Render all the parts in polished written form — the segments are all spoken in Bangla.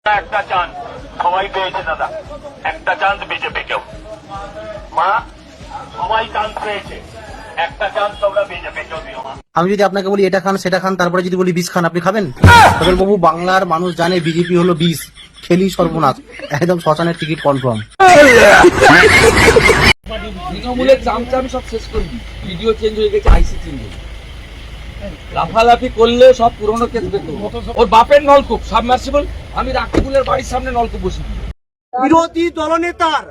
একটা চান্স সবাই পেয়েছে দাদা, একটা চান্স বিজেপি কেউ মা সবাই চান্স পেয়েছে, একটা চান্স তোমরা বিজেপি কেউ দিও মা। আমি যদি আপনাকে বলি এটা খান সেটা খান, তারপরে যদি বলি বিষ খান, আপনি খাবেন? তবে বাবু, বাংলার মানুষ জানে বিজেপি হলো বিষ, খেলি সর্বনাশ, একদম শ্মশানের টিকিট কনফার্ম। তৃণমূলের চামচাম সব শেষ করবি, ভিডিও চেঞ্জ হয়ে গেছে, আইসি চেঞ্জ হয়ে গেছে। লাফালাফি করলে সব পুরনো কেস বের করবো। ওর বাপের নলকূপ সাবমার্সিবল, আমি রাকিবুলের বাড়ির সামনে নলকূপ বসে দিই। বিরোধী দলনেতার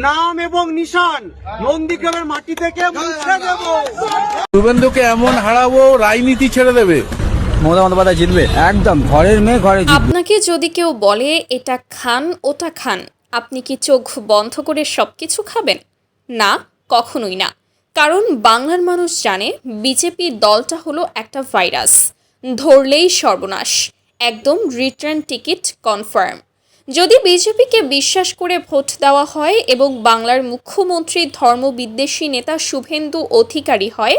নাম এবং নিশান নন্দীগ্রামের মাটি থেকে মুছে দেব। শুভেন্দুকে এমন হারাবো রাজনীতি ছেড়ে দেবে। মমতা বন্দ্যোপাধ্যায় জিতবে একদম, ঘরের মেয়ে ঘরে জিতবে। আপনাকে যদি কেউ বলে এটা খান ওটা খান, আপনি কি চোখ বন্ধ করে সবকিছু খাবেন? না, কখনোই না। কারণ বাংলার মানুষ জানে বিজেপি দলটা হলো একটা ভাইরাস, ধরলেই সর্বনাশ, একদম রিটার্ন টিকিট কনফার্ম। যদি বিজেপিকে বিশ্বাস করে ভোট দেওয়া হয় এবং বাংলার মুখ্যমন্ত্রী ধর্মবিদ্বেষী নেতা শুভেন্দু অধিকারী হয়,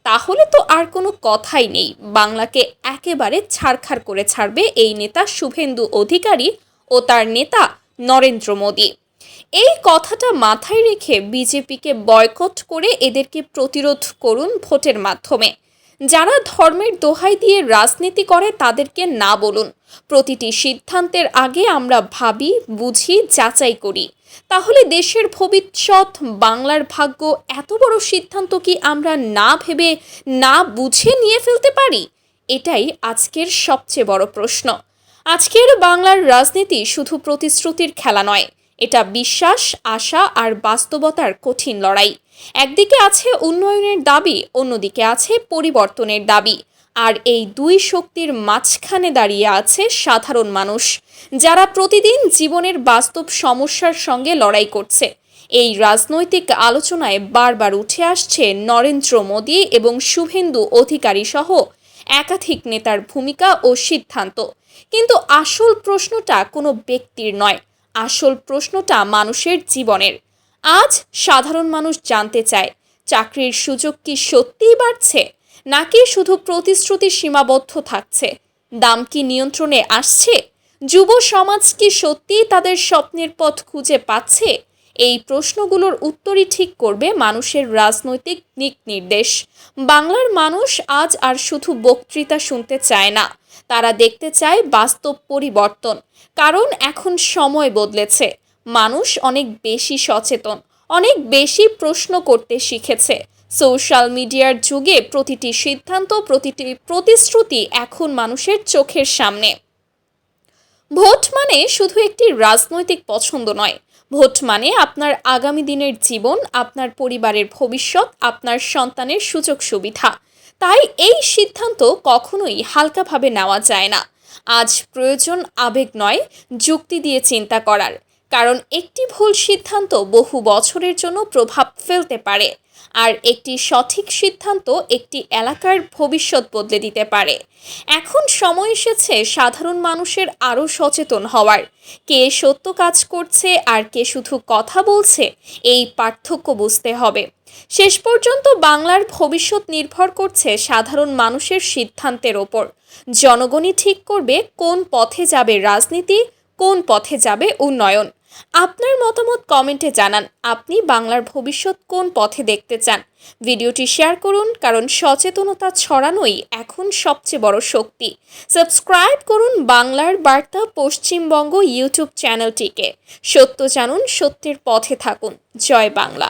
তাহলে তো আর কোনো কথাই নেই, বাংলাকে একেবারে ছারখার করে ছাড়বে এই নেতা শুভেন্দু অধিকারী ও তার নেতা নরেন্দ্র মোদী। এই কথাটা মাথায় রেখে বিজেপিকে বয়কট করে এদেরকে প্রতিরোধ করুন ভোটের মাধ্যমে। যারা ধর্মের দোহাই দিয়ে রাজনীতি করে তাদেরকে না বলুন। প্রতিটি সিদ্ধান্তের আগে আমরা ভাবি, বুঝি, যাচাই করি। তাহলে দেশের ভবিষ্যৎ, বাংলার ভাগ্য, এত বড় সিদ্ধান্ত কি আমরা না ভেবে, না বুঝে নিয়ে ফেলতে পারি? এটাই আজকের সবচেয়ে বড় প্রশ্ন। আজকের বাংলার রাজনীতি শুধু প্রতিশ্রুতির খেলা নয়, এটা বিশ্বাস, আশা আর বাস্তবতার কঠিন লড়াই। একদিকে আছে উন্নয়নের দাবি, অন্যদিকে আছে পরিবর্তনের দাবি। আর এই দুই শক্তির মাঝখানে দাঁড়িয়ে আছে সাধারণ মানুষ, যারা প্রতিদিন জীবনের বাস্তব সমস্যার সঙ্গে লড়াই করছে। এই রাজনৈতিক আলোচনায় বারবার উঠে আসছে নরেন্দ্র মোদী এবং শুভেন্দু অধিকারী সহ একাধিক নেতার ভূমিকা ও সিদ্ধান্ত। কিন্তু আসল প্রশ্নটা কোনো ব্যক্তির নয়, আসল প্রশ্নটা মানুষের জীবনের। আজ সাধারণ মানুষ জানতে চায়, চাকরির সুযোগ কি সত্যিই বাড়ছে, নাকি শুধু প্রতিশ্রুতি সীমাবদ্ধ থাকছে? দাম কি নিয়ন্ত্রণে আসছে? যুব সমাজ কি সত্যিই তাদের স্বপ্নের পথ খুঁজে পাচ্ছে? এই প্রশ্নগুলোর উত্তরই ঠিক করবে মানুষের রাজনৈতিক দিক নির্দেশ। বাংলার মানুষ আজ আর শুধু বক্তৃতা শুনতে চায় না, তারা দেখতে চায় বাস্তব পরিবর্তন। কারণ এখন সময় বদলেছে, মানুষ অনেক বেশি সচেতন, অনেক বেশি প্রশ্ন করতে শিখেছে। সোশ্যাল মিডিয়ার যুগে প্রতিটি সিদ্ধান্ত, প্রতিটি প্রতিশ্রুতি এখন মানুষের চোখের সামনে। ভোট মানে শুধু একটি রাজনৈতিক পছন্দ নয়, ভোট মানে আপনার আগামী দিনের জীবন, আপনার পরিবারের ভবিষ্যৎ, আপনার সন্তানের সুযোগ সুবিধা। তাই এই সিদ্ধান্ত কখনোই হালকাভাবে নেওয়া যায় না। আজ প্রয়োজন আবেগ নয়, যুক্তি দিয়ে চিন্তা করার। কারণ একটি ভুল সিদ্ধান্ত বহু বছরের জন্য প্রভাব ফেলতে পারে, আর একটি সঠিক সিদ্ধান্ত একটি এলাকার ভবিষ্যৎ বদলে দিতে পারে। এখন সময় এসেছে সাধারণ মানুষের আরও সচেতন হওয়ার। কে সত্য কাজ করছে আর কে শুধু কথা বলছে, এই পার্থক্য বুঝতে হবে। শেষ পর্যন্ত বাংলার ভবিষ্যৎ নির্ভর করছে সাধারণ মানুষের সিদ্ধান্তের ওপর। জনগণই ঠিক করবে কোন পথে যাবে রাজনীতি, কোন পথে যাবে উন্নয়ন। আপনার মতামত কমেন্টে জানান, আপনি বাংলার ভবিষ্যৎ কোন পথে দেখতে চান। ভিডিওটি শেয়ার করুন, কারণ সচেতনতা ছড়ানোই এখন সবচেয়ে বড় শক্তি। সাবস্ক্রাইব করুন বাংলার বার্তা পশ্চিমবঙ্গ ইউটিউব চ্যানেলটিকে। সত্য জানুন, সত্যের পথে থাকুন। জয় বাংলা।